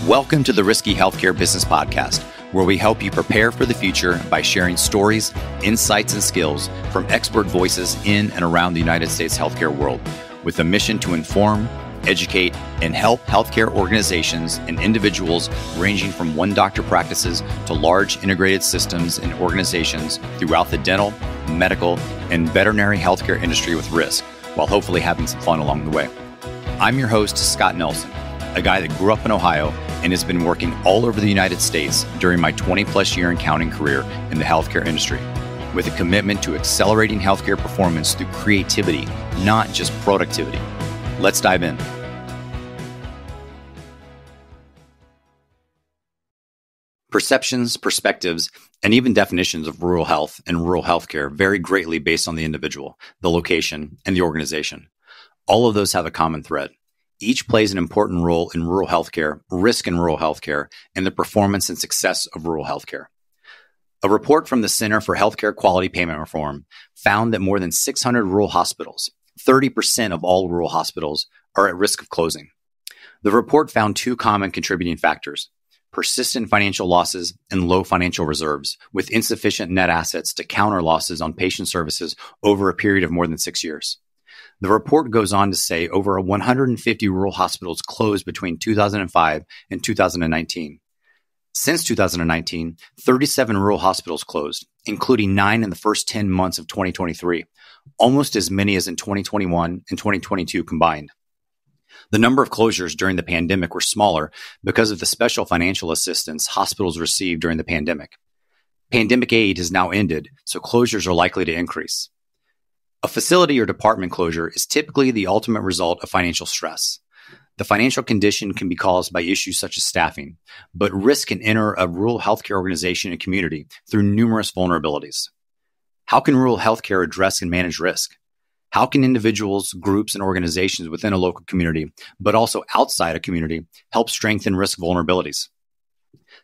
Welcome to the Risky Healthcare Business Podcast, where we help you prepare for the future by sharing stories, insights, and skills from expert voices in and around the United States healthcare world, with a mission to inform, educate, and help healthcare organizations and individuals ranging from one doctor practices to large integrated systems and organizations throughout the dental, medical, and veterinary healthcare industry with risk, while hopefully having some fun along the way. I'm your host, Scott Nelson, a guy that grew up in Ohio and has been working all over the United States during my 20-plus year and counting career in the healthcare industry, with a commitment to accelerating healthcare performance through creativity, not just productivity. Let's dive in. Perceptions, perspectives, and even definitions of rural health and rural healthcare vary greatly based on the individual, the location, and the organization. All of those have a common thread. Each plays an important role in rural healthcare, risk in rural healthcare, and the performance and success of rural healthcare. A report from the Center for Healthcare Quality Payment Reform found that more than 600 rural hospitals, 30% of all rural hospitals, are at risk of closing. The report found two common contributing factors: persistent financial losses and low financial reserves, with insufficient net assets to counter losses on patient services over a period of more than 6 years. The report goes on to say over 150 rural hospitals closed between 2005 and 2019. Since 2019, 37 rural hospitals closed, including 9 in the first 10 months of 2023, almost as many as in 2021 and 2022 combined. The number of closures during the pandemic were smaller because of the special financial assistance hospitals received during the pandemic. Pandemic aid has now ended, so closures are likely to increase. A facility or department closure is typically the ultimate result of financial stress. The financial condition can be caused by issues such as staffing, but risk can enter a rural healthcare organization and community through numerous vulnerabilities. How can rural healthcare address and manage risk? How can individuals, groups, and organizations within a local community, but also outside a community, help strengthen risk vulnerabilities?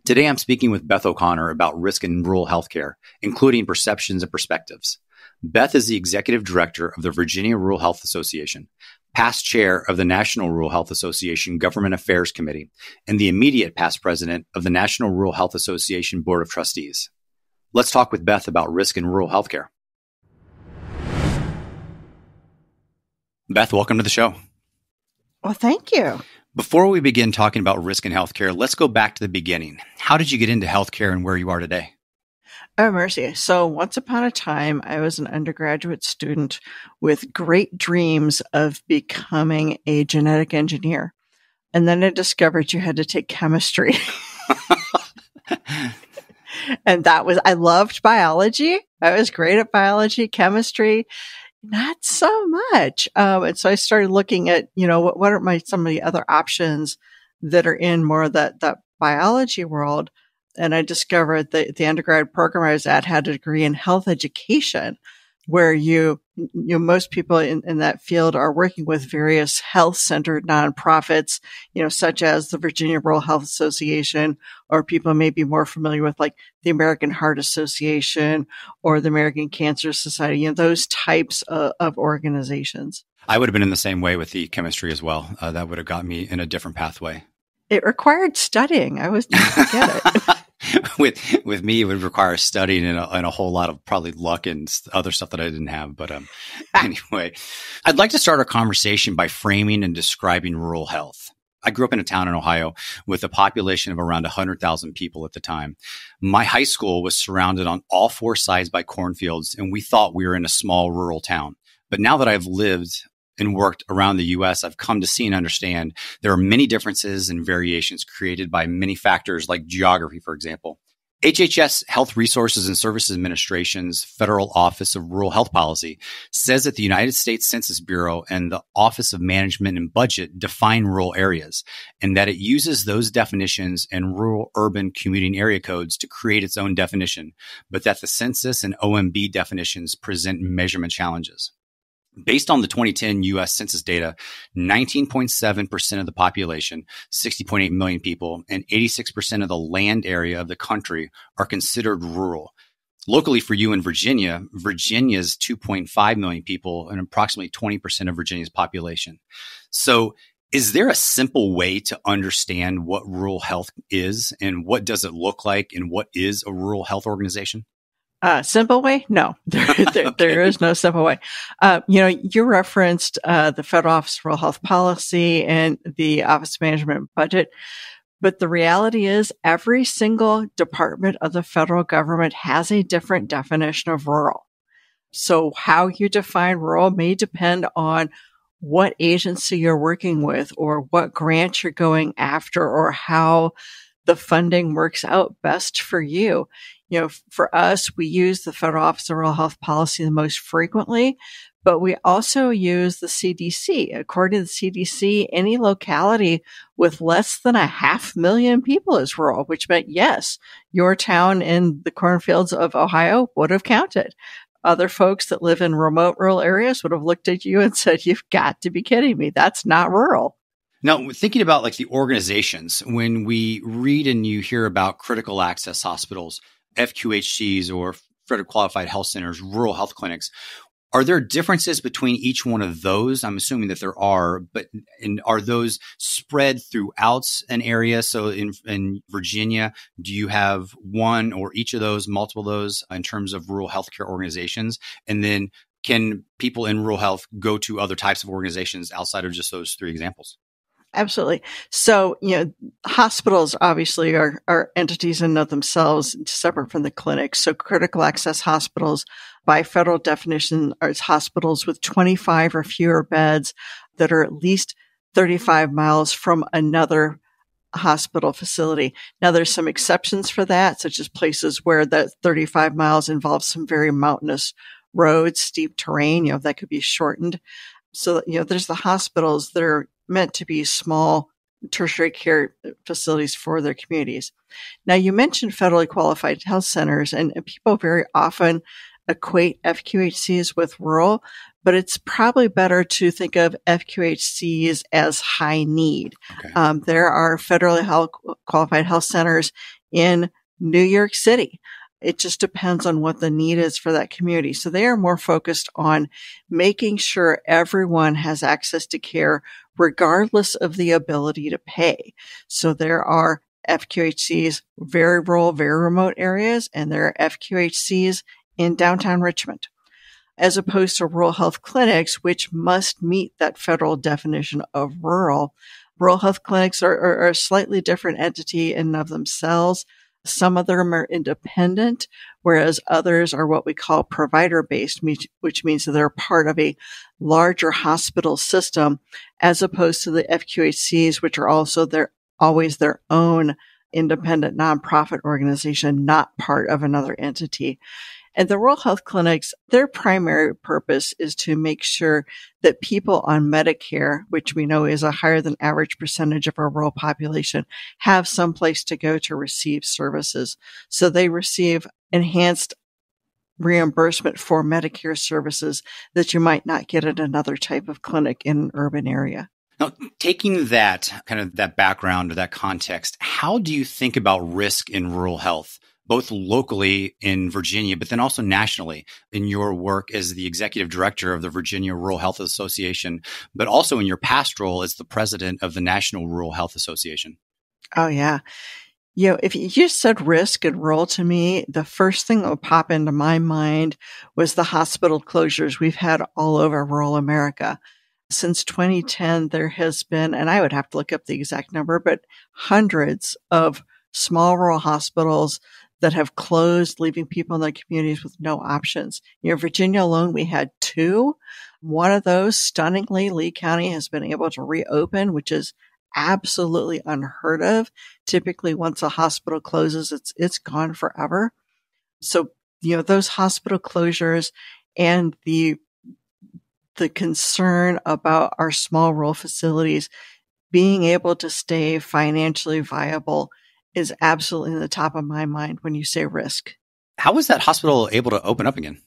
Today, I'm speaking with Beth O'Connor about risk in rural healthcare, including perceptions and perspectives. Beth is the Executive Director of the Virginia Rural Health Association, past Chair of the National Rural Health Association Government Affairs Committee, and the immediate past President of the National Rural Health Association Board of Trustees. Let's talk with Beth about risk in rural healthcare. Beth, welcome to the show. Well, thank you. Before we begin talking about risk in healthcare, let's go back to the beginning. How did you get into healthcare and where you are today? Oh, mercy. So once upon a time, I was an undergraduate student with great dreams of becoming a genetic engineer. And then I discovered you had to take chemistry. And I loved biology. I was great at biology, chemistry, not so much. And so I started looking at, what are some of the other options that are in more of that biology world. And I discovered that the undergrad program I was at had a degree in health education, where most people in that field are working with various health-centered nonprofits, such as the Virginia Rural Health Association, or people may be more familiar with like the American Heart Association or the American Cancer Society, those types of organizations. I would have been in the same way with the chemistry as well. That would have got me in a different pathway. It required studying. I didn't get it. With me, it would require studying and a whole lot of probably luck and other stuff that I didn't have. But anyway, I'd like to start our conversation by framing and describing rural health. I grew up in a town in Ohio with a population of around 100,000 people at the time. My high school was surrounded on all four sides by cornfields, and we thought we were in a small rural town. But now that I've lived and worked around the U.S., I've come to see and understand there are many differences and variations created by many factors like geography, for example. HHS Health Resources and Services Administration's Federal Office of Rural Health Policy says that the United States Census Bureau and the Office of Management and Budget define rural areas, and that it uses those definitions and rural-urban commuting area codes to create its own definition, but that the census and OMB definitions present measurement challenges. Based on the 2010 U.S. Census data, 19.7% of the population, 60.8 million people, and 86% of the land area of the country are considered rural. Locally for you in Virginia, Virginia's 2.5 million people and approximately 20% of Virginia's population. So Is there a simple way to understand what rural health is and what does it look like and what is a rural health organization? Simple way? No, there is no simple way. You referenced the Federal Office of Rural Health Policy and the Office of Management Budget. But the reality is every single department of the federal government has a different definition of rural. So how you define rural may depend on what agency you're working with or what grant you're going after or how the funding works out best for you. For us, we use the Federal Office of Rural Health Policy the most frequently, but we also use the CDC. According to the CDC, any locality with less than 500,000 people is rural, which meant, yes, your town in the cornfields of Ohio would have counted. Other folks that live in remote rural areas would have looked at you and said, you've got to be kidding me. That's not rural. Now, thinking about like the organizations, when we read and you hear about critical access hospitals, FQHCs or Federal Qualified Health Centers, rural health clinics, are there differences between each one of those? I'm assuming that there are, but are those spread throughout an area? So in Virginia, do you have one or each of those, multiple of those in terms of rural healthcare organizations? And then can people in rural health go to other types of organizations outside of just those three examples? Absolutely. So, hospitals obviously are entities in and of themselves separate from the clinics. So critical access hospitals by federal definition are hospitals with 25 or fewer beds that are at least 35 miles from another hospital facility. Now, there's some exceptions for that, such as places where that 35 miles involves some very mountainous roads, steep terrain, that could be shortened. So, there's the hospitals that are meant to be small tertiary care facilities for their communities. Now, you mentioned federally qualified health centers, and people very often equate FQHCs with rural, but it's probably better to think of FQHCs as high need. Okay. There are federally qualified health centers in New York City. It just depends on what the need is for that community. So they are more focused on making sure everyone has access to care regardless of the ability to pay. So there are FQHCs, very rural, very remote areas, and there are FQHCs in downtown Richmond, as opposed to rural health clinics, which must meet that federal definition of rural. Rural health clinics are a slightly different entity in and of themselves. Some of them are independent, whereas others are what we call provider-based, which means that they're part of a larger hospital system, as opposed to the FQHCs, which are also always their own independent nonprofit organization, not part of another entity. And the rural health clinics, their primary purpose is to make sure that people on Medicare, which we know is a higher than average percentage of our rural population, have some place to go to receive services. So they receive enhanced reimbursement for Medicare services that you might not get at another type of clinic in an urban area. Now, taking that kind of that background or that context, how do you think about risk in rural health? Both locally in Virginia, but then also nationally in your work as the executive director of the Virginia Rural Health Association, but also in your past role as the president of the National Rural Health Association. Oh, yeah. If you just said risk and rural to me, the first thing that would pop into my mind was the hospital closures we've had all over rural America. Since 2010, there has been, and I would have to look up the exact number, but hundreds of small rural hospitals that have closed, leaving people in their communities with no options. Virginia alone, we had 2. One of those, stunningly, Lee County has been able to reopen, which is absolutely unheard of. Typically, once a hospital closes, it's gone forever. So, those hospital closures and the concern about our small rural facilities being able to stay financially viable is absolutely in the top of my mind when you say risk. How was that hospital able to open up again?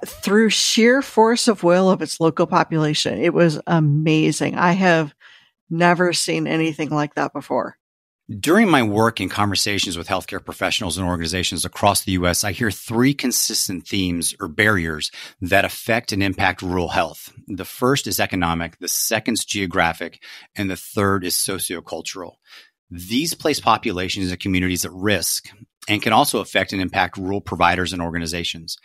Through sheer force of will of its local population. It was amazing. I have never seen anything like that before. During my work and conversations with healthcare professionals and organizations across the U.S., I hear three consistent themes or barriers that affect and impact rural health. The first is economic, the second is geographic, and the third is sociocultural. These place populations and communities at risk and can also affect and impact rural providers and organizations.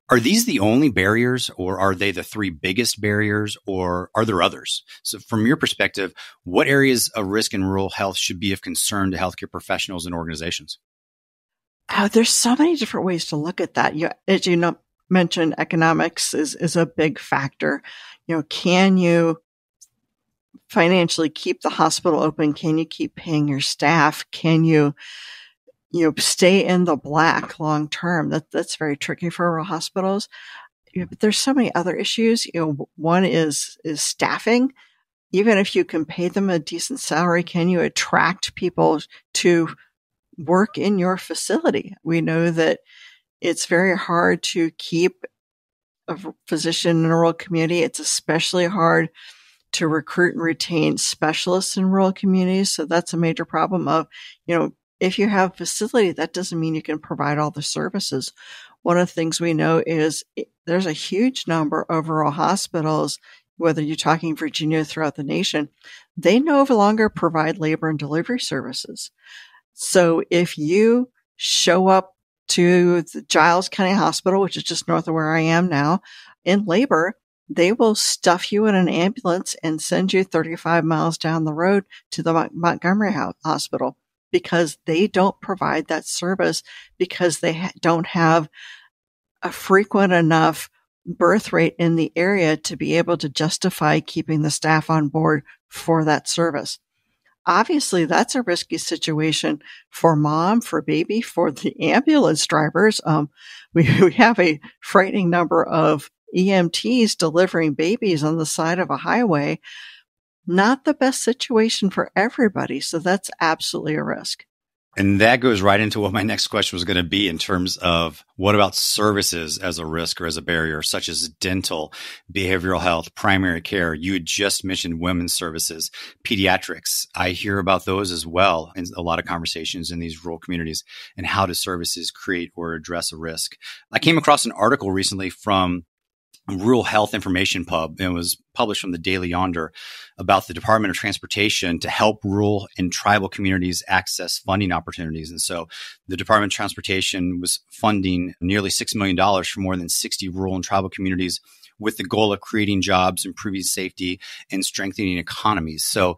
Are these the only barriers, or are they the three biggest barriers, or are there others? So from your perspective, what areas of risk in rural health should be of concern to healthcare professionals and organizations? Oh, there's so many different ways to look at that. As you know, mentioned, economics is a big factor. Can you financially keep the hospital open? Can you keep paying your staff? Can you stay in the black long term? That's very tricky for rural hospitals. But there's so many other issues. One is staffing. Even if you can pay them a decent salary, can you attract people to work in your facility? We know that it's very hard to keep a physician in a rural community. It's especially hard to recruit and retain specialists in rural communities. So that's a major problem of, if you have a facility, that doesn't mean you can provide all the services. One of the things we know is there's a huge number of rural hospitals, whether you're talking Virginia throughout the nation, they no longer provide labor and delivery services. So if you show up to the Giles County Hospital, which is just north of where I am now, in labor, they will stuff you in an ambulance and send you 35 miles down the road to the Montgomery Hospital, because they don't provide that service, because they don't have a frequent enough birth rate in the area to be able to justify keeping the staff on board for that service. Obviously, that's a risky situation for mom, for baby, for the ambulance drivers. We have a frightening number of EMTs delivering babies on the side of a highway. Not the best situation for everybody. So that's absolutely a risk. And that goes right into what my next question was going to be in terms of what about services as a risk or as a barrier, such as dental, behavioral health, primary care. You had just mentioned women's services, pediatrics. I hear about those as well in a lot of conversations in these rural communities, and how do services create or address a risk. I came across an article recently from Rural Health Information Pub, and it was published from the Daily Yonder, about the Department of Transportation to help rural and tribal communities access funding opportunities. And so the Department of Transportation was funding nearly $6 million for more than 60 rural and tribal communities, with the goal of creating jobs, improving safety, and strengthening economies. So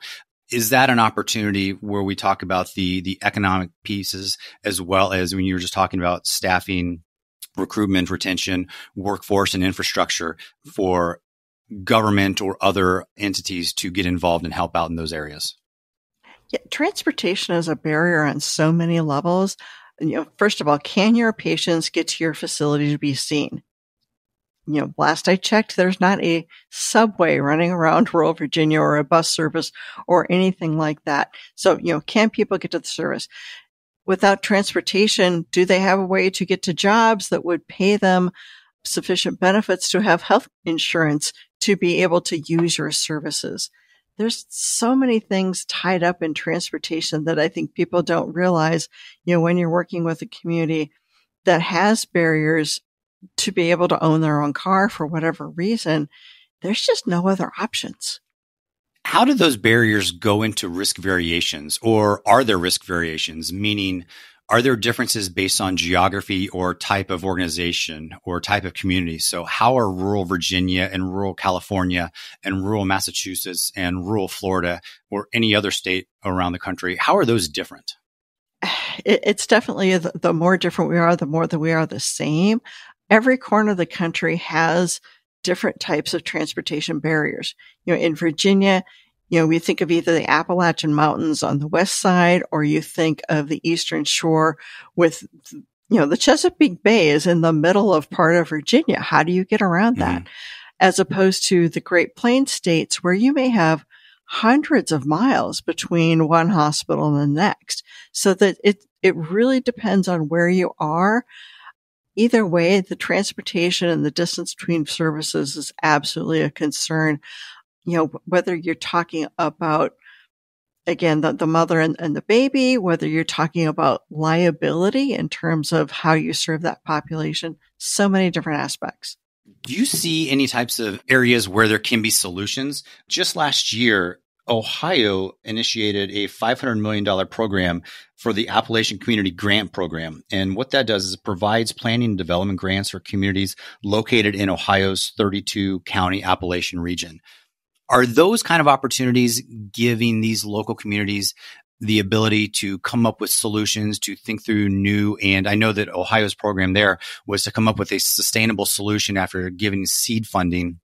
is that an opportunity where we talk about the economic pieces, as well as when you were just talking about staffing, recruitment, retention, workforce, and infrastructure for government or other entities to get involved and help out in those areas? Yeah, transportation is a barrier on so many levels. First of all, can your patients get to your facility to be seen? Last I checked, there's not a subway running around rural Virginia, or a bus service or anything like that. So, can people get to the service? Without transportation, do they have a way to get to jobs that would pay them sufficient benefits to have health insurance to be able to use your services? There's so many things tied up in transportation that I think people don't realize, when you're working with a community that has barriers to be able to own their own car for whatever reason, there's just no other options. How do those barriers go into risk variations, or are there risk variations? Meaning, are there differences based on geography or type of organization or type of community? So how are rural Virginia and rural California and rural Massachusetts and rural Florida or any other state around the country, how are those different? It's definitely the more different we are, the more that we are the same. Every corner of the country has different types of transportation barriers. In Virginia, we think of either the Appalachian Mountains on the west side, or you think of the Eastern Shore with, the Chesapeake Bay is in the middle of part of Virginia. How do you get around that? As opposed to the Great Plains states, where you may have hundreds of miles between one hospital and the next. So that it really depends on where you are. Either way, the transportation and the distance between services is absolutely a concern. Whether you're talking about again, the mother and the baby, whether you're talking about liability in terms of how you serve that population, so many different aspects. Do you see any types of areas where there can be solutions? Just last year, Ohio initiated a $500 million program for the Appalachian Community Grant Program. And what that does is it provides planning and development grants for communities located in Ohio's 32 county Appalachian region. Are those kind of opportunities giving these local communities the ability to come up with solutions, to think through new? And I know that Ohio's program there was to come up with a sustainable solution after giving seed funding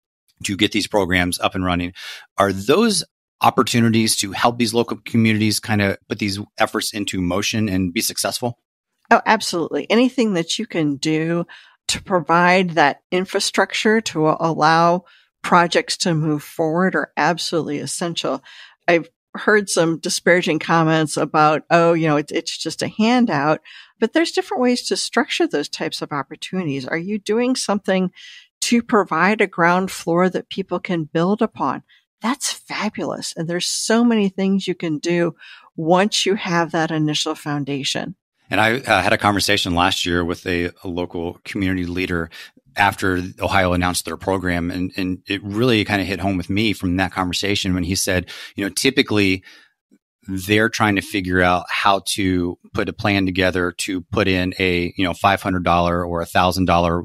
to get these programs up and running. Are those opportunities to help these local communities kind of put these efforts into motion and be successful? Oh, absolutely. Anything that you can do to provide that infrastructure to allow projects to move forward are absolutely essential. I've heard some disparaging comments about, it's just a handout, but there's different ways to structure those types of opportunities. Are you doing something to provide a ground floor that people can build upon? That's fabulous. And there's so many things you can do once you have that initial foundation. And I had a conversation last year with a local community leader after Ohio announced their program. And it really kind of hit home with me from that conversation when he said, typically they're trying to figure out how to put a plan together to put in a, $500 or $1,000,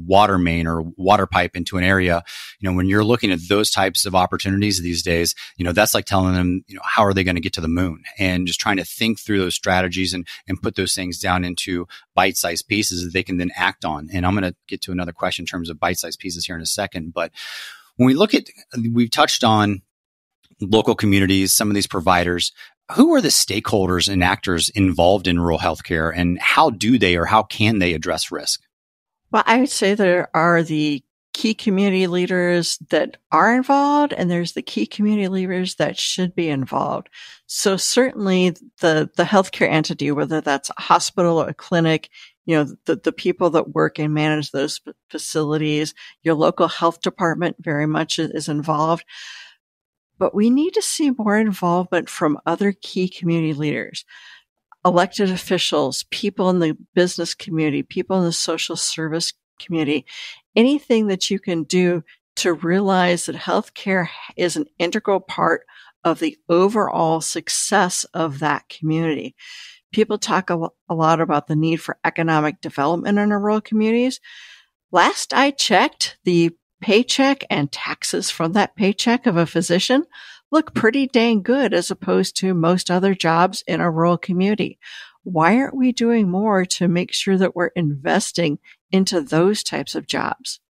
water main or water pipe into an area. When you're looking at those types of opportunities these days, that's like telling them, how are they going to get to the moon, and just trying to think through those strategies and put those things down into bite-sized pieces that they can then act on. And I'm going to get to another question in terms of bite-sized pieces here in a second. But when we look at, we've touched on local communities, some of these providers. Who are the stakeholders and actors involved in rural healthcare, and how do they or how can they address risk? Well, I would say there are the key community leaders that are involved, and there's the key community leaders that should be involved. So certainly the healthcare entity, whether that's a hospital or a clinic, the people that work and manage those facilities, your local health department very much is involved. But we need to see more involvement from other key community leaders, elected officials, people in the business community, people in the social service community, anything that you can do to realize that healthcare is an integral part of the overall success of that community. People talk a lot about the need for economic development in our rural communities. Last I checked, the paycheck and taxes from that paycheck of a physician look pretty dang good as opposed to most other jobs in a rural community. Why aren't we doing more to make sure that we're investing into those types of jobs?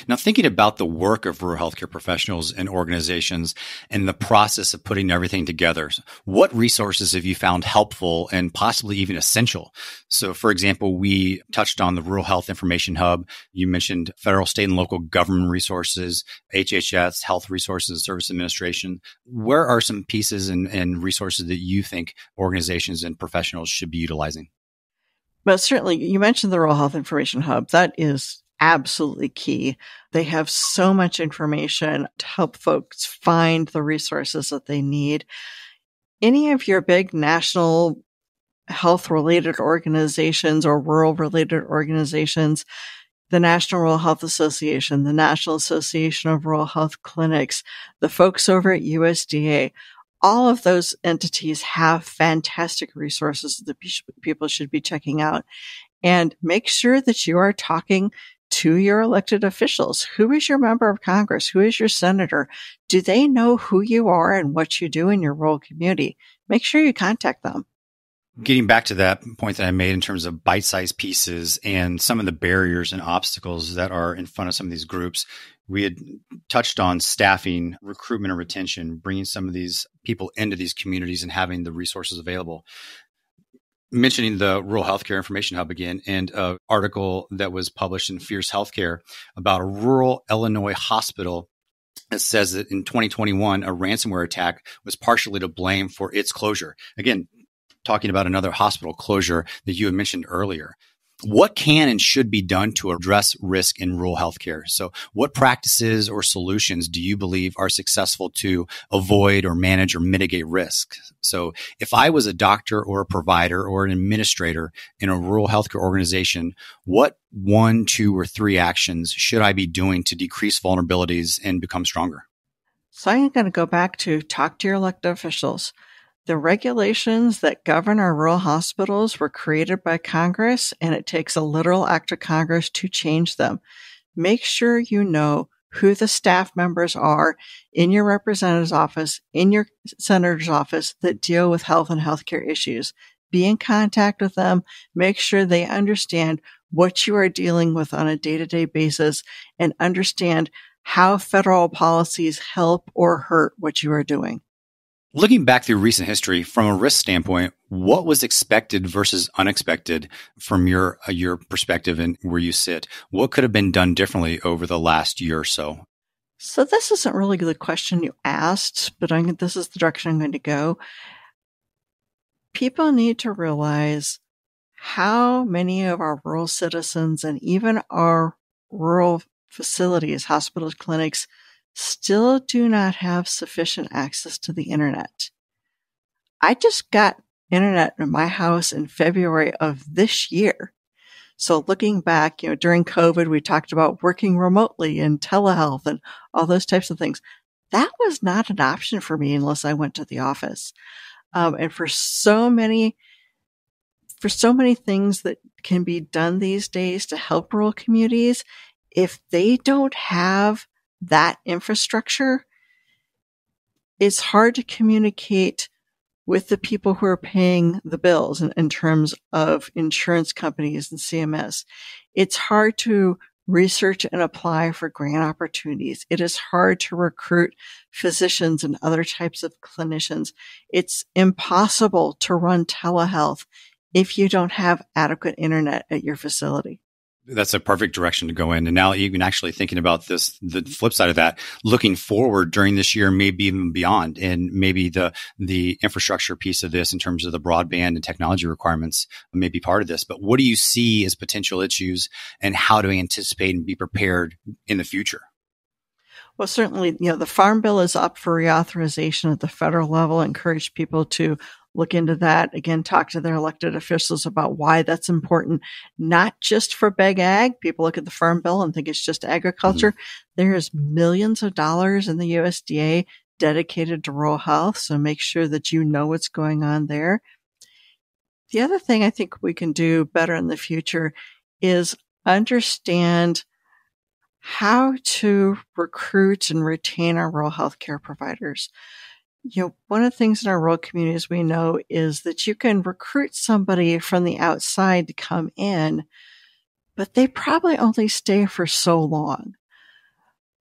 Now, thinking about the work of rural healthcare professionals and organizations and the process of putting everything together, what resources have you found helpful and possibly even essential? So, for example, we touched on the Rural Health Information Hub. You mentioned federal, state, and local government resources, HHS, Health Resources and Service Administration. Where are some pieces and resources that you think organizations and professionals should be utilizing? Well, certainly, you mentioned the Rural Health Information Hub. That is absolutely key. They have so much information to help folks find the resources that they need. Any of your big national health-related organizations or rural-related organizations, the National Rural Health Association, the National Association of Rural Health Clinics, the folks over at USDA, all of those entities have fantastic resources that people should be checking out. And make sure that you are talking to your elected officials. Who is your member of Congress? Who is your senator? Do they know who you are and what you do in your rural community? Make sure you contact them. Getting back to that point that I made in terms of bite-sized pieces and some of the barriers and obstacles that are in front of some of these groups, we had touched on staffing, recruitment and retention, bringing some of these people into these communities and having the resources available. Mentioning the Rural Healthcare Information Hub again, and an article that was published in Fierce Healthcare about a rural Illinois hospital that says that in 2021, a ransomware attack was partially to blame for its closure. Again, talking about another hospital closure that you had mentioned earlier. What can and should be done to address risk in rural healthcare? So what practices or solutions do you believe are successful to avoid or manage or mitigate risk? So if I was a doctor or a provider or an administrator in a rural healthcare organization, what 1, 2, or 3 actions should I be doing to decrease vulnerabilities and become stronger? So I'm going to go back to talk to your elected officials. The regulations that govern our rural hospitals were created by Congress, and it takes a literal act of Congress to change them. Make sure you know who the staff members are in your representative's office, in your senator's office that deal with health and healthcare issues. Be in contact with them. Make sure they understand what you are dealing with on a day-to-day basis and understand how federal policies help or hurt what you are doing. Looking back through recent history, from a risk standpoint, what was expected versus unexpected from your perspective and where you sit? What could have been done differently over the last year or so? So this isn't really the question you asked, but this is the direction I'm going to go. People need to realize how many of our rural citizens and even our rural facilities, hospitals, clinics, still do not have sufficient access to the internet. I just got internet in my house in February of this year. So looking back, during COVID, we talked about working remotely and telehealth and all those types of things. That was not an option for me unless I went to the office. And for so many things that can be done these days to help rural communities, if they don't have that infrastructure, it's hard to communicate with the people who are paying the bills in terms of insurance companies and CMS. It's hard to research and apply for grant opportunities. It is hard to recruit physicians and other types of clinicians. It's impossible to run telehealth if you don't have adequate internet at your facility. That's a perfect direction to go in. And now even actually thinking about this, the flip side of that, looking forward during this year, maybe even beyond, and maybe the infrastructure piece of this in terms of the broadband and technology requirements may be part of this. But what do you see as potential issues and how do we anticipate and be prepared in the future? Well, certainly, the Farm Bill is up for reauthorization at the federal level. I encourage people to look into that. Again, talk to their elected officials about why that's important, not just for big ag. People look at the Farm Bill and think it's just agriculture. Mm-hmm. There's millions of dollars in the USDA dedicated to rural health. So make sure that you know what's going on there. The other thing I think we can do better in the future is understand how to recruit and retain our rural healthcare providers. One of the things in our rural communities we know is that you can recruit somebody from the outside to come in, but they probably only stay for so long.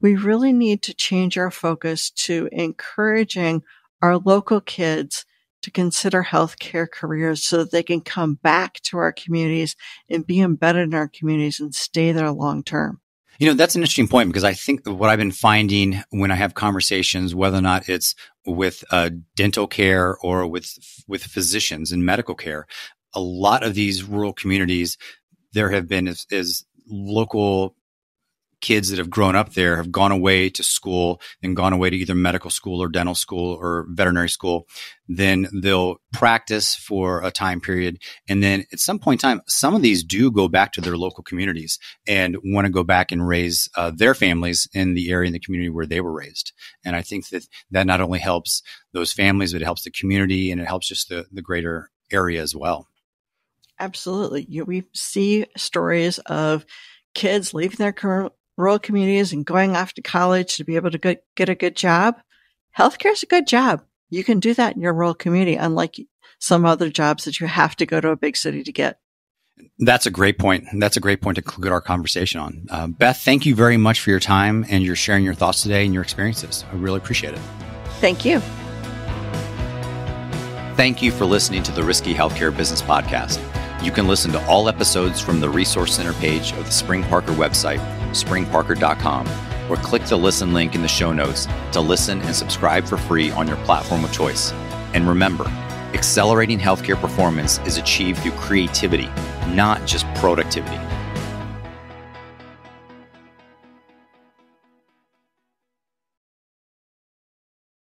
We really need to change our focus to encouraging our local kids to consider healthcare careers so that they can come back to our communities and be embedded in our communities and stay there long term. That's an interesting point because I think what I've been finding when I have conversations, whether or not it's with dental care or with physicians in medical care, a lot of these rural communities, there have been as local kids that have grown up there have gone away to school and gone away to either medical school or dental school or veterinary school. Then they'll practice for a time period. And then at some point in time, some of these do go back to their local communities and want to go back and raise their families in the area, in the community where they were raised. And I think that not only helps those families, but it helps the community and it helps just the greater area as well. Absolutely. We see stories of kids leaving their rural communities and going off to college to be able to get a good job. Healthcare is a good job. You can do that in your rural community, unlike some other jobs that you have to go to a big city to get. That's a great point. That's a great point to conclude our conversation on. Beth, thank you very much for your time and your sharing your thoughts today and your experiences. I really appreciate it. Thank you. Thank you for listening to the Risky Healthcare Business Podcast. You can listen to all episodes from the Resource Center page of the SpringParker website, springparker.com, or click the listen link in the show notes to listen and subscribe for free on your platform of choice. And remember, Accelerating healthcare performance is achieved through creativity, not just productivity.